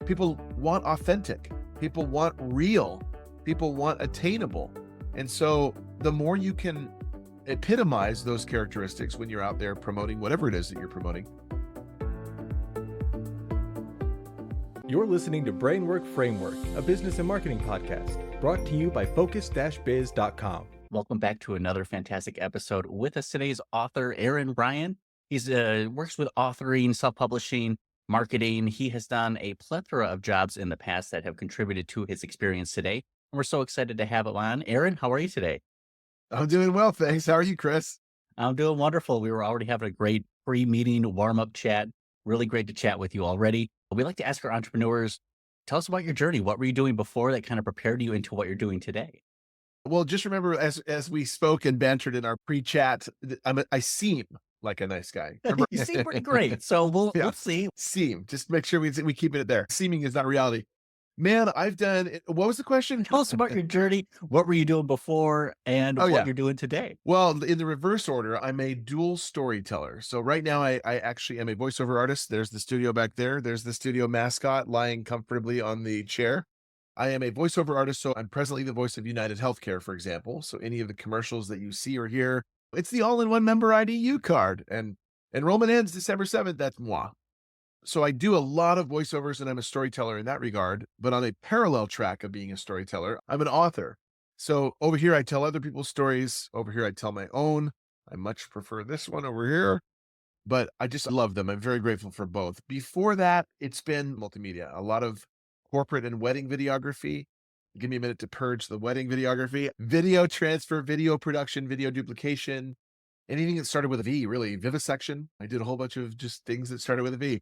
People want authentic. People want real. People want attainable. And so the more you can epitomize those characteristics when you're out there promoting whatever it is that you're promoting. You're listening to Brainwork Framework, a business and marketing podcast, brought to you by focus-biz.com. Welcome back to another fantastic episode. With us today's author, Aaron Bryan. He's works with authoring, self-publishing, marketing. He has done a plethora of jobs in the past that have contributed to his experience today. And we're so excited to have him on. Aaron, how are you today? I'm doing well, thanks. How are you, Chris? I'm doing wonderful. We were already having a great pre-meeting warm-up chat. Really great to chat with you already. We like to ask our entrepreneurs, tell us about your journey. What were you doing before that kind of prepared you into what you're doing today? Well, just remember, as we spoke and bantered in our pre-chat, I seem like a nice guy. You seem pretty great. So we'll see. Seem. Just make sure we keep it there. Seeming is not reality. Man, I've done, what was the question? Tell us about your journey. What were you doing before and what you're doing today? Well, in the reverse order, I'm a dual storyteller. So right now I actually am a voiceover artist. There's the studio back there. There's the studio mascot lying comfortably on the chair. I am a voiceover artist. So I'm presently the voice of United Healthcare, for example. So any of the commercials that you see or hear, it's the all-in-one member IDU card, and enrollment ends December 7th. That's moi. So I do a lot of voiceovers and I'm a storyteller in that regard, but on a parallel track of being a storyteller, I'm an author. So over here, I tell other people's stories. Over here, I tell my own. I much prefer this one over here, but I just love them. I'm very grateful for both. Before that, it's been multimedia, a lot of corporate and wedding videography. Give me a minute to purge the wedding videography, video transfer, video production, video duplication, anything that started with a V, really. Vivisection. I did a whole bunch of just things that started with a V.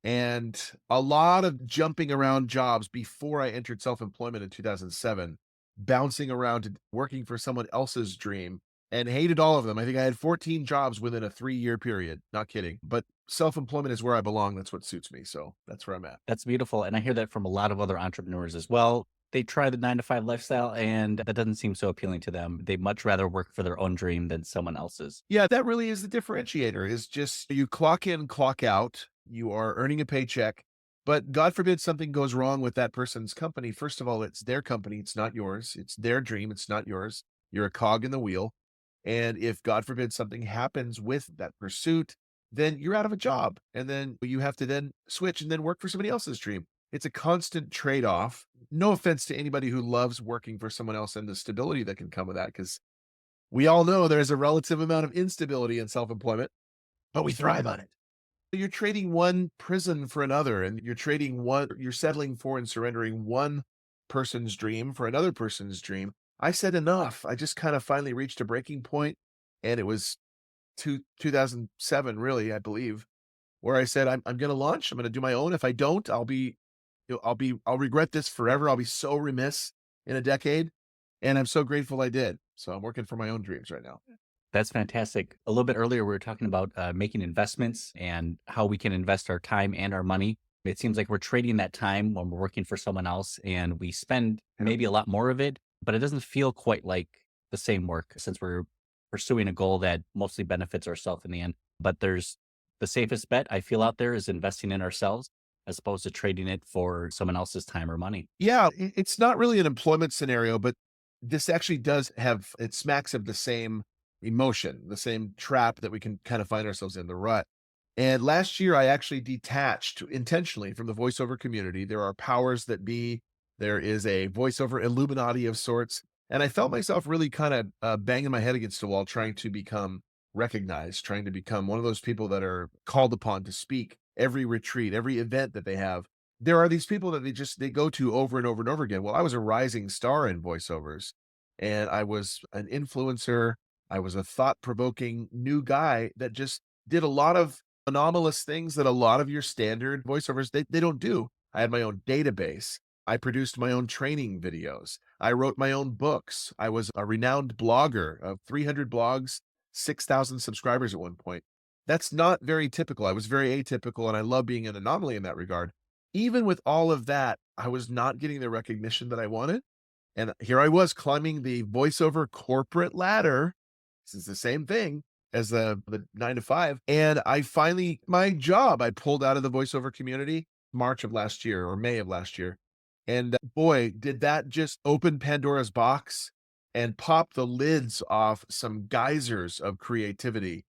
And a lot of jumping around jobs before I entered self-employment in 2007, bouncing around to working for someone else's dream, and hated all of them. I think I had 14 jobs within a 3-year period. Not kidding. But self-employment is where I belong. That's what suits me. So that's where I'm at. That's beautiful. And I hear that from a lot of other entrepreneurs as well. They try the 9-to-5 lifestyle and that doesn't seem so appealing to them. They much rather work for their own dream than someone else's. Yeah, that really is the differentiator, is just you clock in, clock out. You are earning a paycheck, but God forbid something goes wrong with that person's company. First of all, it's their company. It's not yours. It's their dream. It's not yours. You're a cog in the wheel. And if God forbid something happens with that pursuit, then you're out of a job. And then you have to then switch and then work for somebody else's dream. It's a constant trade-off. No offense to anybody who loves working for someone else and the stability that can come with that, because we all know there's a relative amount of instability in self-employment, but we thrive on it. You're trading one prison for another, and you're settling for and surrendering one person's dream for another person's dream. I said enough. I just kind of finally reached a breaking point, and it was 2007, really, I believe, where I said, I'm going to launch. I'm going to do my own. If I don't, I'll regret this forever. I'll be so remiss in a decade. And I'm so grateful I did. So I'm working for my own dreams right now. That's fantastic. A little bit earlier, we were talking about making investments and how we can invest our time and our money. It seems like we're trading that time when we're working for someone else and we spend maybe a lot more of it, but it doesn't feel quite like the same work since we're pursuing a goal that mostly benefits ourselves in the end. But there's the safest bet I feel out there is investing in ourselves as opposed to trading it for someone else's time or money. Yeah, it's not really an employment scenario, but this actually it smacks of the same emotion, the same trap that we can kind of find ourselves in, the rut. And last year, I actually detached intentionally from the voiceover community. There are powers that be. There is a voiceover Illuminati of sorts. And I felt myself really kind of banging my head against the wall, trying to become recognized, trying to become one of those people that are called upon to speak every retreat, every event that they have. There are these people that they go to over and over and over again. Well, I was a rising star in voiceovers, and I was an influencer. I was a thought-provoking new guy that just did a lot of anomalous things that a lot of your standard voiceovers, they don't do. I had my own database. I produced my own training videos. I wrote my own books. I was a renowned blogger of 300 blogs, 6,000 subscribers at one point. That's not very typical. I was very atypical, and I love being an anomaly in that regard. Even with all of that, I was not getting the recognition that I wanted. And here I was climbing the voiceover corporate ladder. This is the same thing as the 9-to-5. And I finally, my job, I pulled out of the voiceover community. March of last year or May of last year. And boy, did that just open Pandora's box and pop the lids off some geysers of creativity.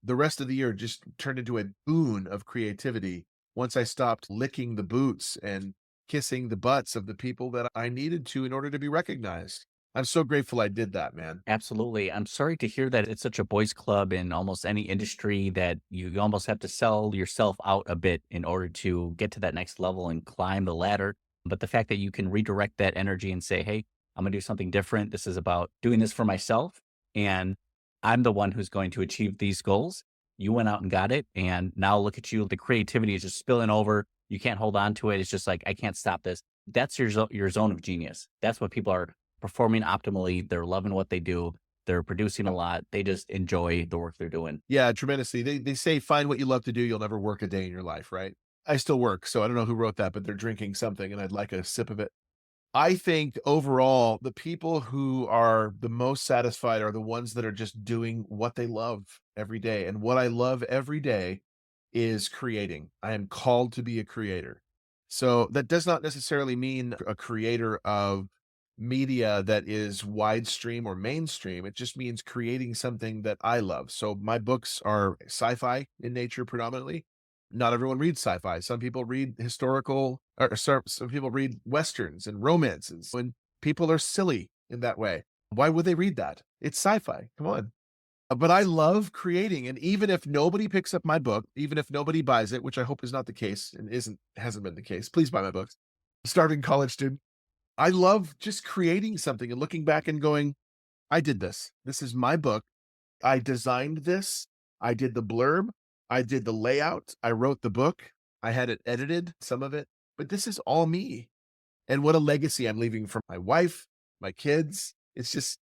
The rest of the year just turned into a boon of creativity once I stopped licking the boots and kissing the butts of the people that I needed to in order to be recognized. I'm so grateful I did that, man. Absolutely. I'm sorry to hear that it's such a boys club in almost any industry that you almost have to sell yourself out a bit in order to get to that next level and climb the ladder. But the fact that you can redirect that energy and say, hey, I'm going to do something different. This is about doing this for myself. And I'm the one who's going to achieve these goals. You went out and got it. And now look at you. The creativity is just spilling over. You can't hold on to it. It's just like, I can't stop this. That's your zone of genius. That's what people are performing optimally. They're loving what they do. They're producing a lot. They just enjoy the work they're doing. Yeah, tremendously. They say find what you love to do, you'll never work a day in your life, right? I still work, so I don't know who wrote that, but they're drinking something and I'd like a sip of it. I think overall, the people who are the most satisfied are the ones that are just doing what they love every day. And what I love every day is creating. I am called to be a creator. So that does not necessarily mean a creator of media that is widestream or mainstream. It just means creating something that I love. So my books are sci-fi in nature predominantly. Not everyone reads sci-fi. Some people read historical, or some people read westerns and romances. And people are silly in that way. Why would they read that? It's sci-fi. Come on. But I love creating. And even if nobody picks up my book, even if nobody buys it, which I hope is not the case and hasn't been the case, please buy my books. Starving college student. I love just creating something and looking back and going, I did this. This is my book. I designed this. I did the blurb. I did the layout. I wrote the book. I had it edited, some of it, but this is all me. And what a legacy I'm leaving for my wife, my kids. It's just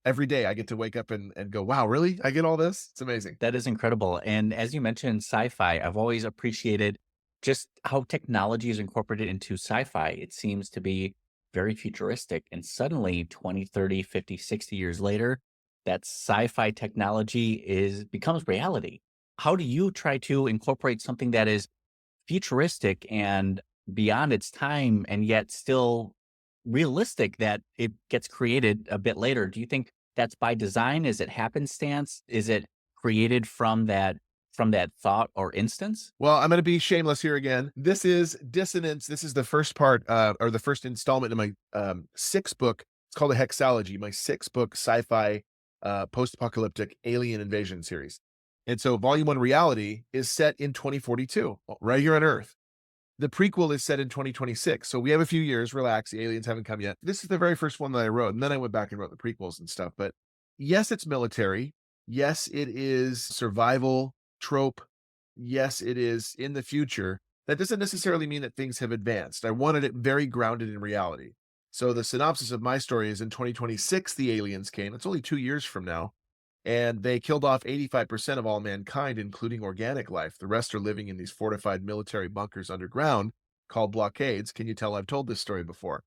every day I get to wake up and go, wow, really? I get all this? It's amazing. That is incredible. And as you mentioned, sci-fi, I've always appreciated just how technology is incorporated into sci-fi. It seems to be very futuristic. And suddenly 20, 30, 50, 60 years later, that sci-fi technology becomes reality. How do you try to incorporate something that is futuristic and beyond its time and yet still realistic that it gets created a bit later? Do you think that's by design? Is it happenstance? Is it created from that thought or instance? Well, I'm going to be shameless here again. This is Dissonance. This is the first part or the first installment in my sixth book. It's called a Hexalogy, my sixth book sci-fi post-apocalyptic alien invasion series. And so volume one reality is set in 2042, right here on Earth. The prequel is set in 2026. So we have a few years, relax. The aliens haven't come yet. This is the very first one that I wrote. And then I went back and wrote the prequels and stuff. But yes, it's military. Yes, it is survival trope. Yes, it is in the future. That doesn't necessarily mean that things have advanced. I wanted it very grounded in reality. So the synopsis of my story is in 2026, the aliens came. It's only 2 years from now. And they killed off 85% of all mankind, including organic life. The rest are living in these fortified military bunkers underground called blockades. Can you tell I've told this story before?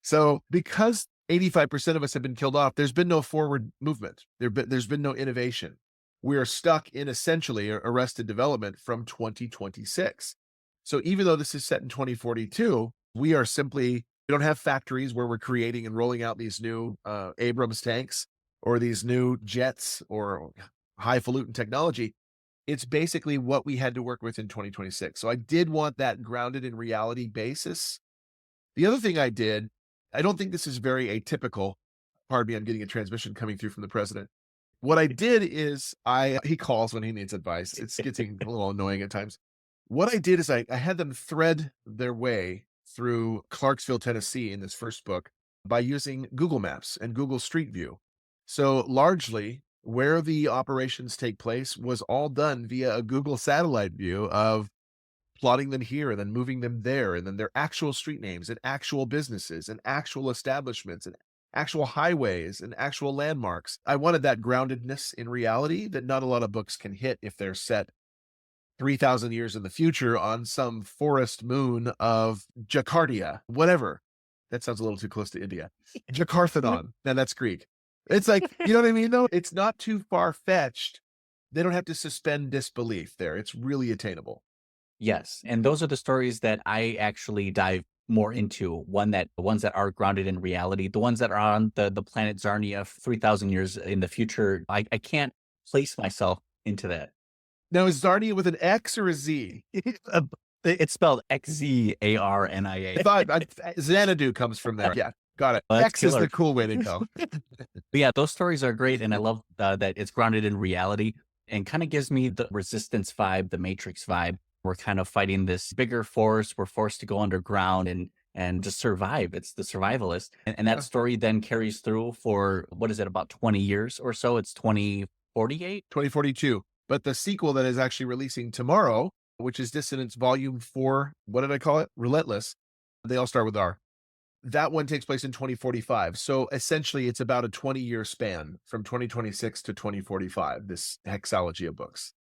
So because 85% of us have been killed off, there's been no forward movement. There's been no innovation. We are stuck in essentially arrested development from 2026. So even though this is set in 2042, we don't have factories where we're creating and rolling out these new Abrams tanks or these new jets or highfalutin technology. It's basically what we had to work with in 2026. So I did want that grounded in reality basis. The other thing I did, I don't think this is very atypical. Pardon me, I'm getting a transmission coming through from the president. What I did is he calls when he needs advice. It's getting a little annoying at times. What I did is I had them thread their way through Clarksville, Tennessee in this first book by using Google Maps and Google Street View. So largely where the operations take place was all done via a Google satellite view of plotting them here and then moving them there. And then their actual street names and actual businesses and actual establishments and actual highways and actual landmarks. I wanted that groundedness in reality that not a lot of books can hit if they're set 3,000 years in the future on some forest moon of Jakarta, whatever. That sounds a little too close to India. Jakarthanon. Now that's Greek. It's like, you know what I mean, though? It's not too far-fetched. They don't have to suspend disbelief there. It's really attainable. Yes, and those are the stories that I actually dive more into. The ones that are grounded in reality, the ones that are on the planet Zarnia 3,000 years in the future. I can't place myself into that. Now, is Zarnia with an X or a Z? Uh, it's spelled I Xzarnia. thought Xanadu comes from there. Yeah, got it. Well, that's X is killer. the cool way to go. But yeah, those stories are great, and I love that it's grounded in reality and kind of gives me the Resistance vibe, the Matrix vibe. We're kind of fighting this bigger force. We're forced to go underground and just survive. It's the survivalist, and that Yeah. story then carries through for what is it, about 20 years or so? It's 2048. 2042. But the sequel that is actually releasing tomorrow, which is Dissonance Volume 4, what did I call it? Relentless. They all start with R. That one takes place in 2045. So essentially, it's about a 20-year span from 2026 to 2045, this hexalogy of books.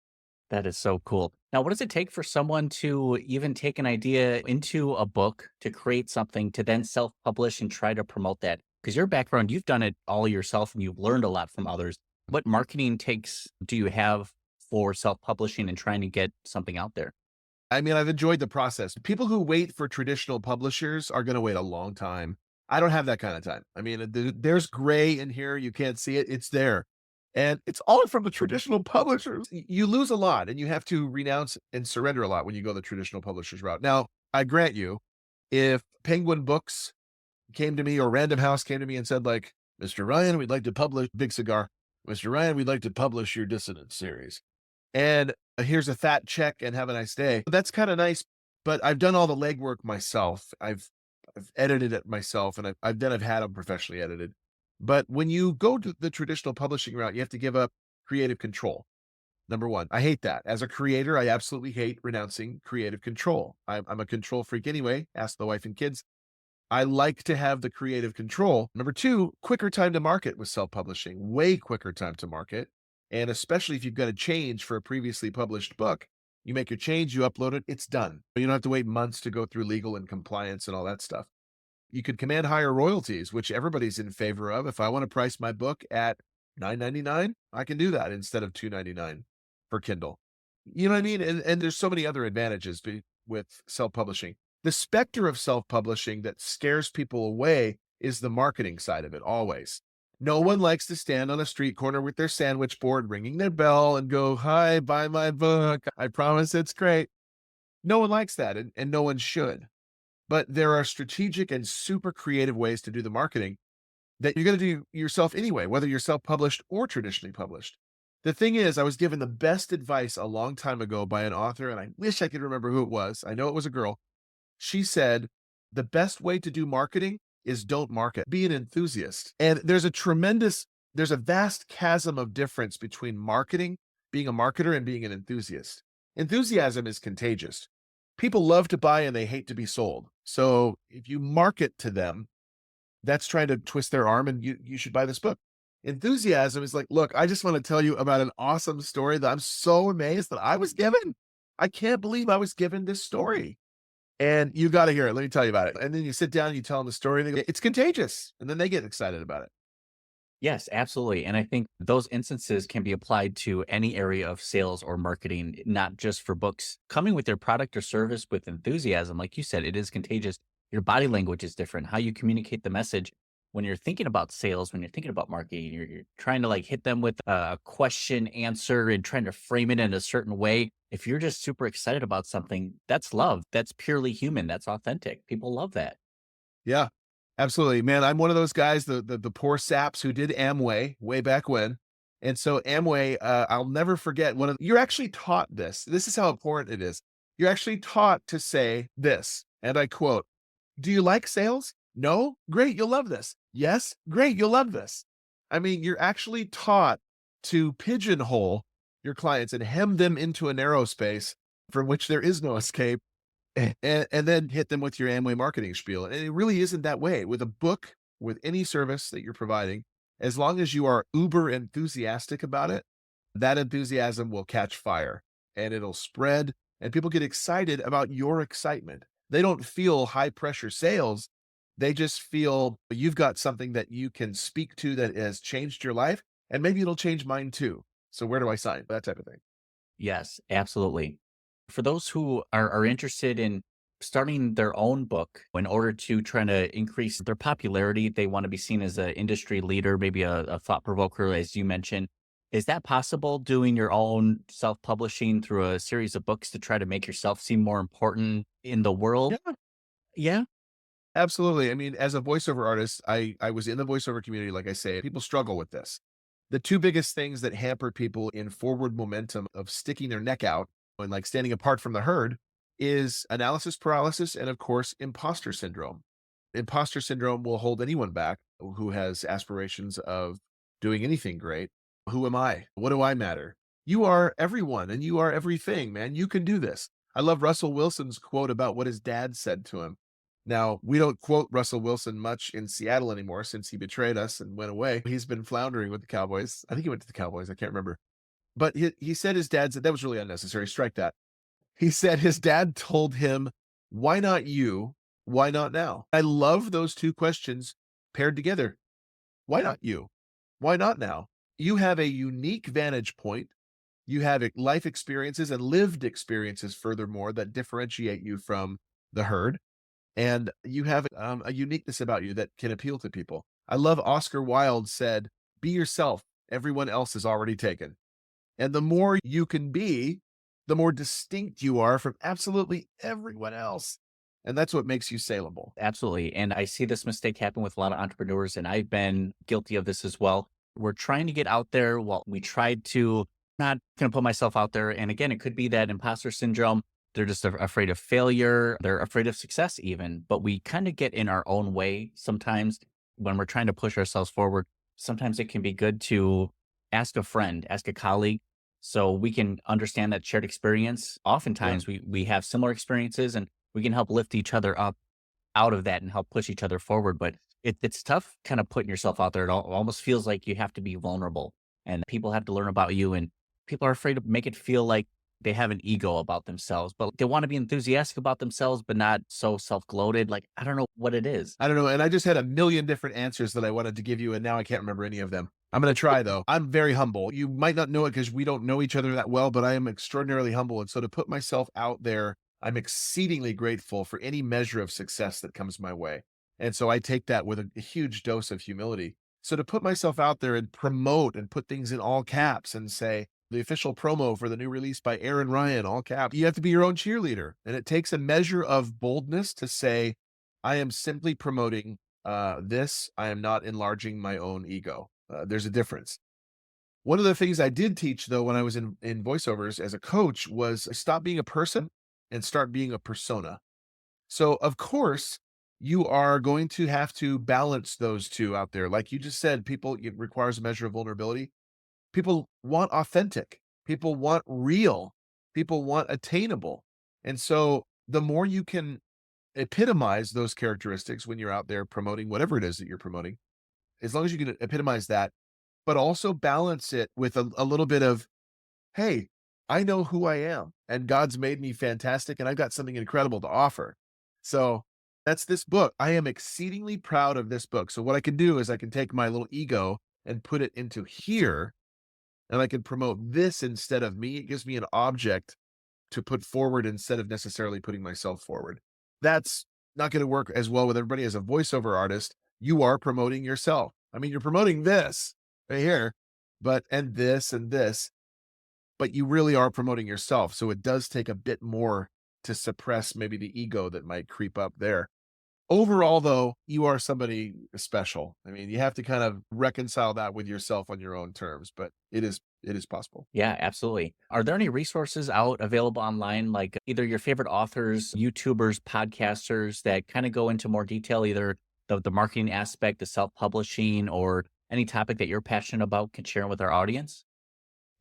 That is so cool. Now, what does it take for someone to even take an idea into a book to create something to then self publish and try to promote that? Because your background, you've done it all yourself and you've learned a lot from others. What marketing takes do you have for self publishing and trying to get something out there? I mean, I've enjoyed the process. People who wait for traditional publishers are going to wait a long time. I don't have that kind of time. I mean, there's gray in here. You can't see it. It's there. And it's all from the traditional publishers. You lose a lot and you have to renounce and surrender a lot when you go the traditional publishers route. Now, I grant you, if Penguin Books came to me or Random House came to me and said, like, Mr. Ryan, we'd like to publish Big Cigar. Mr. Ryan, we'd like to publish your Dissonance series. And here's a fat check and have a nice day. That's kind of nice, but I've done all the legwork myself. I've edited it myself, and I've had them professionally edited. But when you go to the traditional publishing route, you have to give up creative control. Number one, I hate that. As a creator, I absolutely hate renouncing creative control. I'm a control freak anyway. Ask the wife and kids. I like to have the creative control. Number two, quicker time to market with self-publishing, way quicker time to market. And especially if you've got a change for a previously published book, you make your change, you upload it, it's done. You don't have to wait months to go through legal and compliance and all that stuff. You could command higher royalties, which everybody's in favor of. If I want to price my book at $9.99, I can do that instead of $2.99 for Kindle. You know what I mean? And there's so many other advantages with self-publishing. The specter of self-publishing that scares people away is the marketing side of it, always. No one likes to stand on a street corner with their sandwich board, ringing their bell and go, hi, buy my book. I promise it's great. No one likes that, and no one should. But there are strategic and super creative ways to do the marketing that you're going to do yourself anyway, whether you're self-published or traditionally published. The thing is, I was given the best advice a long time ago by an author, and I wish I could remember who it was. I know it was a girl. She said, the best way to do marketing is don't market, be an enthusiast. And there's a vast chasm of difference between marketing, being a marketer, and being an enthusiast. Enthusiasm is contagious. People love to buy and they hate to be sold. So if you market to them, that's trying to twist their arm and you should buy this book. Enthusiasm is like, look, I just want to tell you about an awesome story that I'm so amazed that I was given. I can't believe I was given this story. And you got to hear it. Let me tell you about it. And then you sit down and you tell them the story. And they go, it's contagious. And then they get excited about it. Yes, absolutely. And I think those instances can be applied to any area of sales or marketing, not just for books. Coming with your product or service with enthusiasm, like you said, it is contagious. Your body language is different, how you communicate the message. When you're thinking about sales, when you're thinking about marketing, you're trying to like hit them with a question answer and trying to frame it in a certain way. If you're just super excited about something, that's love. That's purely human. That's authentic. People love that. Yeah, absolutely, man. I'm one of those guys, the poor saps who did Amway way back when. And so Amway, I'll never forget you're actually taught this. This is how important it is. You're actually taught to say this, and I quote, do you like sales? No? Great. You'll love this. Yes? Great. You'll love this. I mean, you're actually taught to pigeonhole your clients and hem them into a narrow space from which there is no escape and then hit them with your Amway marketing spiel. And it really isn't that way. With a book, with any service that you're providing, as long as you are uber enthusiastic about it, that enthusiasm will catch fire and it'll spread and people get excited about your excitement. They don't feel high pressure sales. They just feel you've got something that you can speak to that has changed your life and maybe it'll change mine too. So where do I sign? That type of thing. Yes, absolutely. For those who are interested in starting their own book in order to try to increase their popularity, they want to be seen as an industry leader, maybe a thought provoker, as you mentioned. Is that possible doing your own self publishing through a series of books to try to make yourself seem more important in the world? Yeah, Yeah. absolutely. I mean, as a voiceover artist, I was in the voiceover community, like I say, people struggle with this. The two biggest things that hamper people in forward momentum of sticking their neck out and like standing apart from the herd is analysis paralysis and, of course, imposter syndrome. Imposter syndrome will hold anyone back who has aspirations of doing anything great. Who am I? What do I matter? You are everyone and you are everything, man. You can do this. I love Russell Wilson's quote about what his dad said to him. Now, we don't quote Russell Wilson much in Seattle anymore since he betrayed us and went away. He's been floundering with the Cowboys. I think he went to the Cowboys. I can't remember. But he said his dad said that was really unnecessary. Strike that. He said his dad told him, "Why not you? Why not now?" I love those two questions paired together. Why not you? Why not now? You have a unique vantage point. You have life experiences and lived experiences, furthermore, that differentiate you from the herd. And you have a uniqueness about you that can appeal to people. I love Oscar Wilde said, "Be yourself. Everyone else is already taken." And the more you can be, the more distinct you are from absolutely everyone else. And that's what makes you saleable. Absolutely. And I see this mistake happen with a lot of entrepreneurs, and I've been guilty of this as well. We're trying to get out there. Well, we tried to not going to put myself out there. And again, it could be that imposter syndrome. They're just afraid of failure. They're afraid of success, even. But we kind of get in our own way sometimes when we're trying to push ourselves forward. Sometimes it can be good to ask a friend, ask a colleague, so we can understand that shared experience. Yeah. Oftentimes we have similar experiences and we can help lift each other up out of that and help push each other forward. But it's tough kind of putting yourself out there. Almost feels like you have to be vulnerable and people have to learn about you. And people are afraid to make it feel like they have an ego about themselves, but they want to be enthusiastic about themselves, but not so self gloated. Like, I don't know what it is. I don't know. And I just had a million different answers that I wanted to give you, and now I can't remember any of them. I'm going to try though. I'm very humble. You might not know it because we don't know each other that well, but I am extraordinarily humble. And so to put myself out there, I'm exceedingly grateful for any measure of success that comes my way. And so I take that with a huge dose of humility. So to put myself out there and promote and put things in all caps and say, the official promo for the new release by Aaron Ryan, all caps, you have to be your own cheerleader. And it takes a measure of boldness to say, I am simply promoting this. I am not enlarging my own ego. There's a difference. One of the things I did teach, though, when I was in voiceovers as a coach was stop being a person and start being a persona. So, of course, you are going to have to balance those two out there. Like you just said, people, it requires a measure of vulnerability. People want authentic, people want real, people want attainable. And so, the more you can epitomize those characteristics when you're out there promoting whatever it is that you're promoting, as long as you can epitomize that, but also balance it with a little bit of, hey, I know who I am and God's made me fantastic and I've got something incredible to offer. So that's this book. I am exceedingly proud of this book. So what I can do is I can take my little ego and put it into here and I can promote this instead of me. It gives me an object to put forward instead of necessarily putting myself forward. That's not going to work as well with everybody. As a voiceover artist, you are promoting yourself. I mean, you're promoting this right here, and this, but you really are promoting yourself. So it does take a bit more to suppress maybe the ego that might creep up there. Overall, though, you are somebody special. I mean, you have to kind of reconcile that with yourself on your own terms, but it is possible. Yeah, absolutely. Are there any resources out available online, like either your favorite authors, YouTubers, podcasters that kind of go into more detail, either the marketing aspect, the self publishing, or any topic that you're passionate about can share with our audience?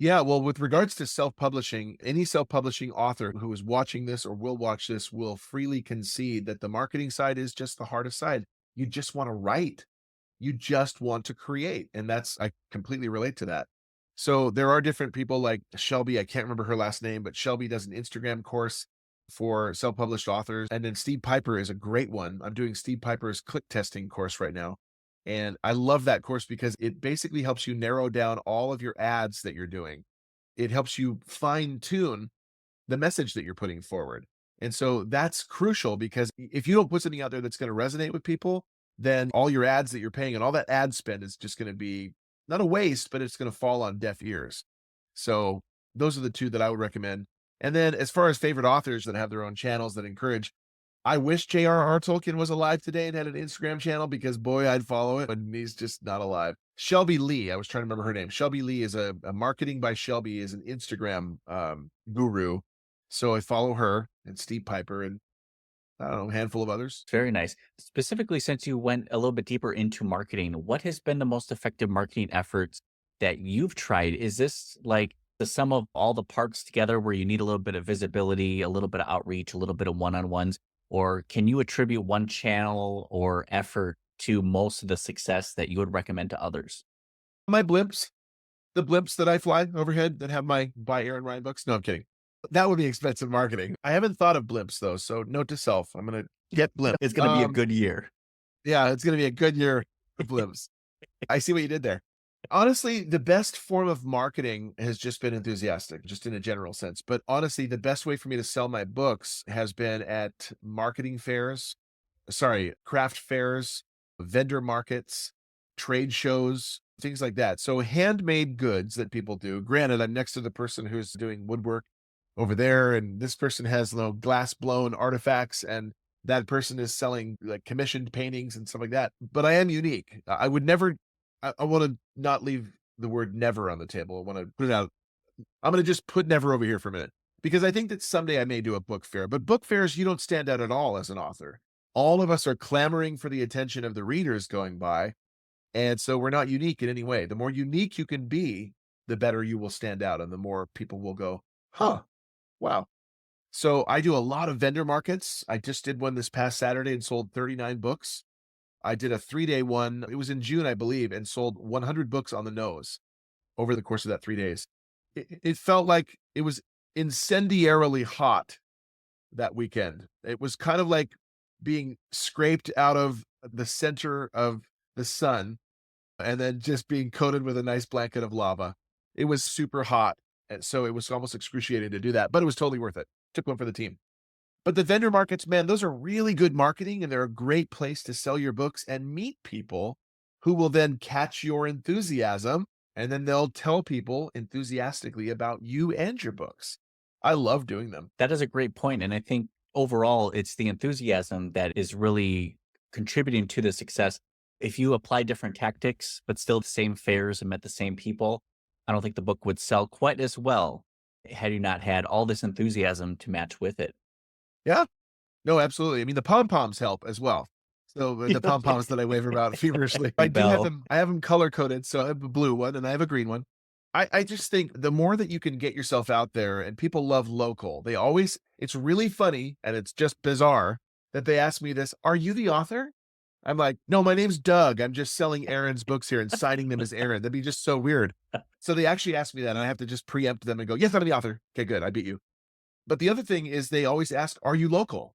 Yeah, well, with regards to self-publishing, any self-publishing author who is watching this or will watch this will freely concede that the marketing side is just the hardest side. You just want to write. You just want to create. And I completely relate to that. So there are different people like Shelby. I can't remember her last name, but Shelby does an Instagram course for self-published authors. And then Steve Piper is a great one. I'm doing Steve Piper's click testing course right now. And I love that course because it basically helps you narrow down all of your ads that you're doing. It helps you fine tune the message that you're putting forward. And so that's crucial because if you don't put something out there that's going to resonate with people, then all your ads that you're paying and all that ad spend is just going to be not a waste, but it's going to fall on deaf ears. So those are the two that I would recommend. And then as far as favorite authors that have their own channels that encourage, I wish J.R.R. Tolkien was alive today and had an Instagram channel because boy, I'd follow it, but he's just not alive. Shelby Lee, I was trying to remember her name. Shelby Lee is a marketing by Shelby is an Instagram guru. So I follow her and Steve Piper and I don't know, a handful of others. Very nice. Specifically, since you went a little bit deeper into marketing, what has been the most effective marketing efforts that you've tried? Is this like the sum of all the parts together where you need a little bit of visibility, a little bit of outreach, a little bit of one-on-ones? Or can you attribute one channel or effort to most of the success that you would recommend to others? My blimps, the blimps that I fly overhead that have my buy Aaron Ryan books. No, I'm kidding. That would be expensive marketing. I haven't thought of blimps though. So note to self, I'm going to get blimps. It's going to be a good year. Yeah, it's going to be a good year for blimps. I see what you did there. Honestly, the best form of marketing has just been enthusiastic, just in a general sense. But honestly, the best way for me to sell my books has been at marketing fairs, sorry, craft fairs, vendor markets, trade shows, things like that. So handmade goods that people do. Granted, I'm next to the person who's doing woodwork over there, and this person has glass blown artifacts, and that person is selling like commissioned paintings and stuff like that. But I am unique. I would never. I want to not leave the word never on the table. I want to put it out. I'm going to just put never over here for a minute because I think that someday I may do a book fair. But book fairs, you don't stand out at all as an author. All of us are clamoring for the attention of the readers going by, and so we're not unique in any way. The more unique you can be, the better you will stand out, and the more people will go, "Huh, wow." So I do a lot of vendor markets. I just did one this past Saturday and sold 39 books. I did a 3-day one. It was in June, I believe, and sold 100 books on the nose over the course of that 3 days. It felt like it was incendiarily hot that weekend. It was kind of like being scraped out of the center of the sun and then just being coated with a nice blanket of lava. It was super hot. And so it was almost excruciating to do that, but it was totally worth it. Took one for the team. But the vendor markets, man, those are really good marketing and they're a great place to sell your books and meet people who will then catch your enthusiasm and then they'll tell people enthusiastically about you and your books. I love doing them. That is a great point, and I think overall, it's the enthusiasm that is really contributing to the success. If you apply different tactics, but still the same fairs and met the same people, I don't think the book would sell quite as well had you not had all this enthusiasm to match with it. Yeah. No, absolutely. I mean, the pom-poms help as well. So the pom-poms that I wave about feverishly, I do have Bell. them. I have them color coded. So I have a blue one and I have a green one. I just think the more that you can get yourself out there and people love local, it's really funny and it's just bizarre that they ask me this, are you the author? I'm like, no, my name's Doug. I'm just selling Aaron's books here and signing them as Aaron. That'd be just so weird. So they actually ask me that and I have to just preempt them and go, yes, I'm the author. Okay, good. I beat you. But the other thing is they always ask, are you local?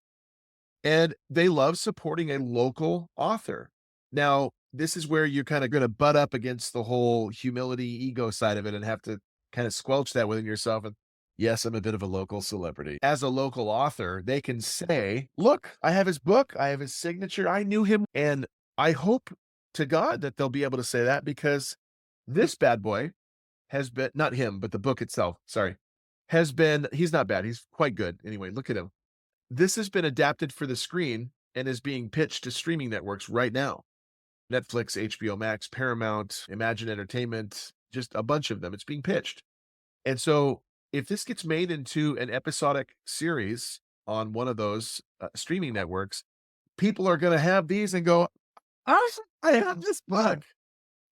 And they love supporting a local author. Now, this is where you're kind of going to butt up against the whole humility, ego side of it and have to kind of squelch that within yourself. And yes, I'm a bit of a local celebrity. As a local author, they can say, look, I have his book, I have his signature, I knew him. And I hope to God that they'll be able to say that because this bad boy has been, not him, but the book itself, sorry, he's not bad. He's quite good. Anyway, look at him. This has been adapted for the screen and is being pitched to streaming networks right now. Netflix, HBO Max, Paramount, Imagine Entertainment, just a bunch of them. It's being pitched. And so if this gets made into an episodic series on one of those streaming networks, people are going to have these and go, I have this book,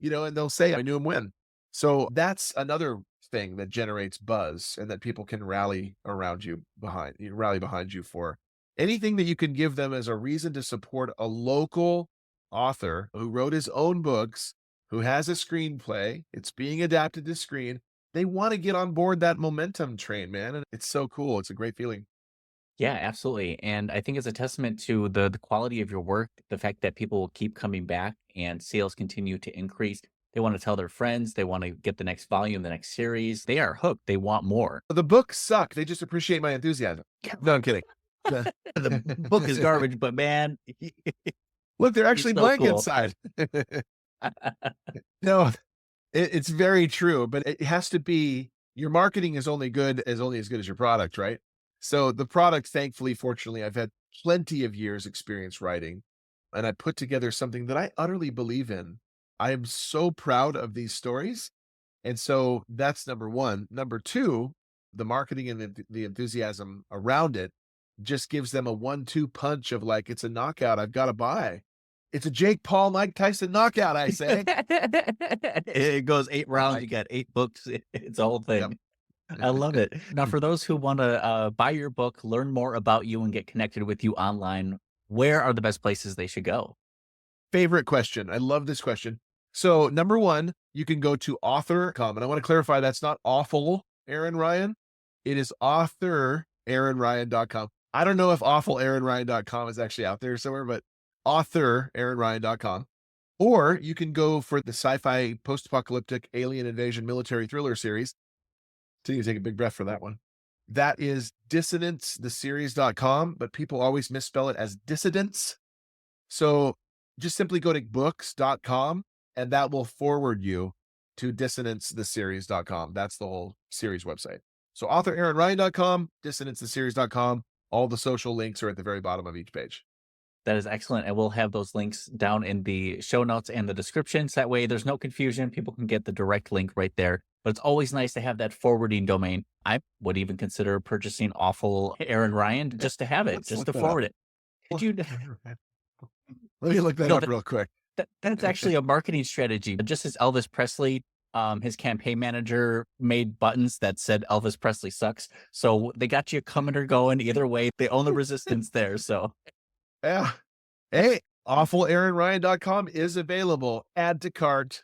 and they'll say, I knew him when. So that's another thing that generates buzz and that people can rally behind you for. Anything that you can give them as a reason to support a local author who wrote his own books, who has a screenplay, it's being adapted to screen. They want to get on board that momentum train, man. And it's so cool. It's a great feeling. Yeah, absolutely. And I think it's a testament to the quality of your work, the fact that people will keep coming back and sales continue to increase. They want to tell their friends. They want to get the next volume, the next series. They are hooked. They want more. The books suck. They just appreciate my enthusiasm. No, I'm kidding. The book is garbage, but man, Look, they're he's actually so blank cool. inside. No, it's very true, but it has to be your marketing is only as good as your product, right? So the product, thankfully, fortunately, I've had plenty of years experience writing, and I put together something that I utterly believe in. I am so proud of these stories. And so that's number one. Number two, the marketing and the enthusiasm around it just gives them a 1-2 punch of like, it's a knockout. I've got to buy. It's a Jake Paul, Mike Tyson knockout, I say. It goes 8 rounds. Like, You got 8 books. It's a whole yep. thing. I love it. Now, for those who want to buy your book, learn more about you, and get connected with you online, where are the best places they should go? Favorite question. I love this question. So number one, you can go to author.com. And I want to clarify that's not awful, Aaron Ryan. It is authoraaronryan.com. I don't know if awfulaaronryan.com is actually out there somewhere, but authoraaronryan.com. Or you can go for the sci-fi post-apocalyptic alien invasion military thriller series. So you take a big breath for that one. That is dissonancetheseries.com, but people always misspell it as dissidents. So just simply go to books.com and that will forward you to dissonancetheseries.com. That's the whole series website. So authoraaronryan.com, dissonancetheseries.com. All the social links are at the very bottom of each page. That is excellent. And we'll have those links down in the show notes and the descriptions. That way there's no confusion. People can get the direct link right there. But it's always nice to have that forwarding domain. I would even consider purchasing Awful Aaron Ryan just to have it, Let's just look to that forward it. Could you? Let me look that No, up real quick. that's actually a marketing strategy. Just as Elvis Presley, his campaign manager made buttons that said Elvis Presley sucks. So they got you coming or going. Either way, they own the resistance there. So Yeah. Hey, awfulaaronryan.com is available. Add to cart.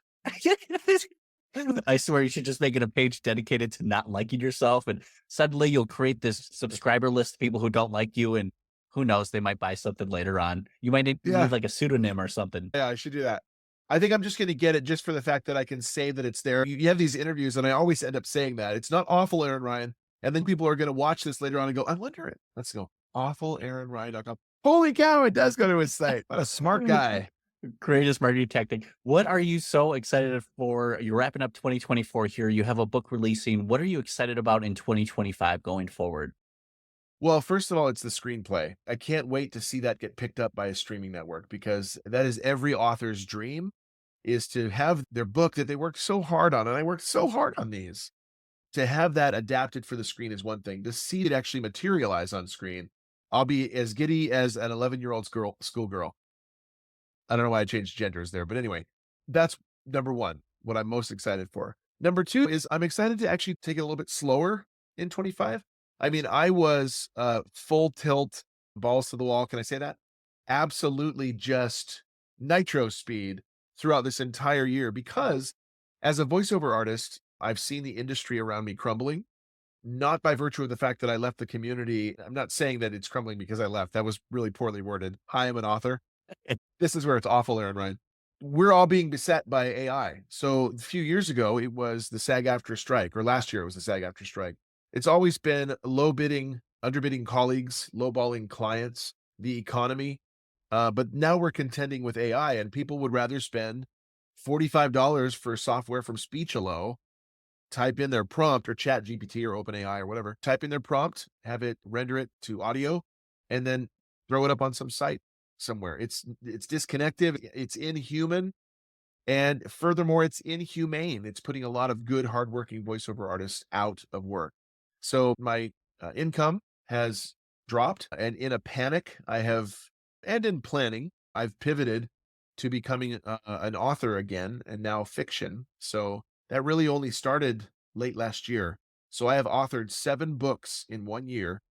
I swear you should just make it a page dedicated to not liking yourself. And suddenly you'll create this subscriber list of people who don't like you. And who knows, they might buy something later on. You might need Yeah. like a pseudonym or something. Yeah, I should do that. I think I'm just going to get it just for the fact that I can say that it's there. You have these interviews, and I always end up saying that it's not awful, Aaron Ryan. And then people are going to watch this later on and go, I wonder it. Let's go. Awfulaaronryan.com. Holy cow, it does go to his site. What a smart guy. Greatest marketing tactic. What are you so excited for? You're wrapping up 2024 here. You have a book releasing. What are you excited about in 2025 going forward? Well, first of all, it's the screenplay. I can't wait to see that get picked up by a streaming network because that is every author's dream is to have their book that they worked so hard on. And I worked so hard on these. To have that adapted for the screen is one thing. To see it actually materialize on screen, I'll be as giddy as an 11-year-old schoolgirl. I don't know why I changed genders there, but anyway, that's number one, what I'm most excited for. Number two is I'm excited to actually take it a little bit slower in 25. I mean, I was full tilt, balls to the wall. Can I say that? Absolutely just nitro speed throughout this entire year because as a voiceover artist, I've seen the industry around me crumbling, not by virtue of the fact that I left the community. I'm not saying that it's crumbling because I left. That was really poorly worded. Hi, I'm an author. This is where it's awful, Aaron Ryan. We're all being beset by AI. So a few years ago, it was the SAG-AFTRA strike, or last year it was the SAG-AFTRA strike. It's always been low bidding, underbidding colleagues, lowballing clients, the economy. But now we're contending with AI, and people would rather spend $45 for software from Speechalo, type in their prompt or Chat GPT or OpenAI or whatever, type in their prompt, have it render it to audio, and then throw it up on some site somewhere. It's disconnected, it's inhuman, and furthermore, it's inhumane. It's putting a lot of good, hardworking voiceover artists out of work. So my income has dropped, and in a panic, and in planning, I've pivoted to becoming an author again, and now fiction. So that really only started late last year. So I have authored 7 books in 1 year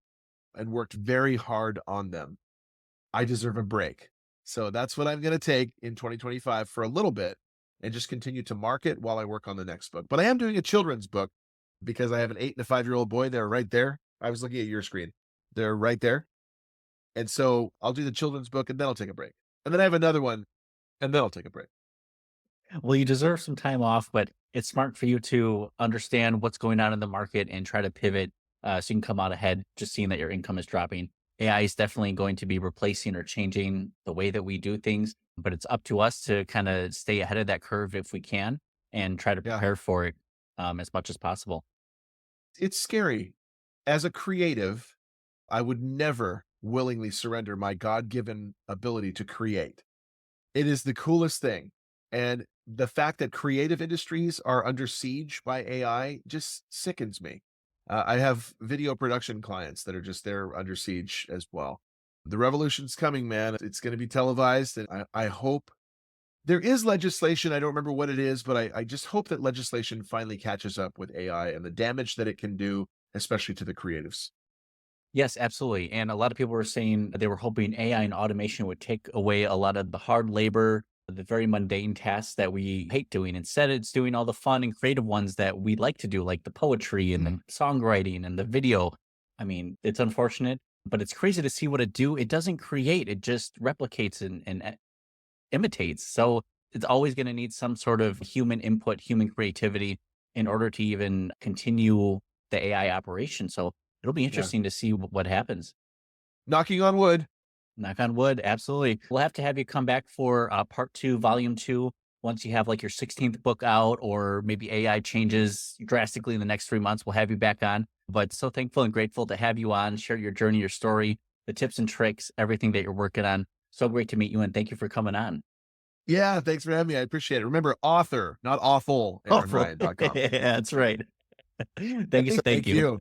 and worked very hard on them. I deserve a break. So that's what I'm going to take in 2025 for a little bit and just continue to market while I work on the next book. But I am doing a children's book because I have an 8 and a 5-year-old boy. They're right there. I was looking at your screen. They're right there. And so I'll do the children's book and then I'll take a break. And then I have another one and then I'll take a break. Well, you deserve some time off, but it's smart for you to understand what's going on in the market and try to pivot so you can come out ahead, just seeing that your income is dropping. AI is definitely going to be replacing or changing the way that we do things, but it's up to us to kind of stay ahead of that curve if we can and try to Yeah. prepare for it as much as possible. It's scary. As a creative, I would never willingly surrender my God-given ability to create. It is the coolest thing. And the fact that creative industries are under siege by AI just sickens me. I have video production clients that are just they're under siege as well. The revolution's coming, man. It's going to be televised. And I hope there is legislation. I don't remember what it is, but I just hope that legislation finally catches up with AI and the damage that it can do, especially to the creatives. Yes, absolutely. And a lot of people were saying they were hoping AI and automation would take away a lot of the hard labor, the very mundane tasks that we hate doing. Instead, it's doing all the fun and creative ones that we like to do, like the poetry and the songwriting and the video. I mean, it's unfortunate, but it's crazy to see what it do. It doesn't create, it just replicates and imitates. So it's always going to need some sort of human input, human creativity in order to even continue the AI operation. So it'll be Yeah. interesting to see what happens. Knocking on wood. Knock on wood. Absolutely. We'll have to have you come back for part two, volume two, once you have like your 16th book out, or maybe AI changes drastically in the next 3 months. We'll have you back on. But so thankful and grateful to have you on, share your journey, your story, the tips and tricks, everything that you're working on. So great to meet you. And thank you for coming on. Yeah, thanks for having me. I appreciate it. Remember, author, not awful, Oh, aaronryan.com. yeah, that's right. Thank you. Thank Thank you. you.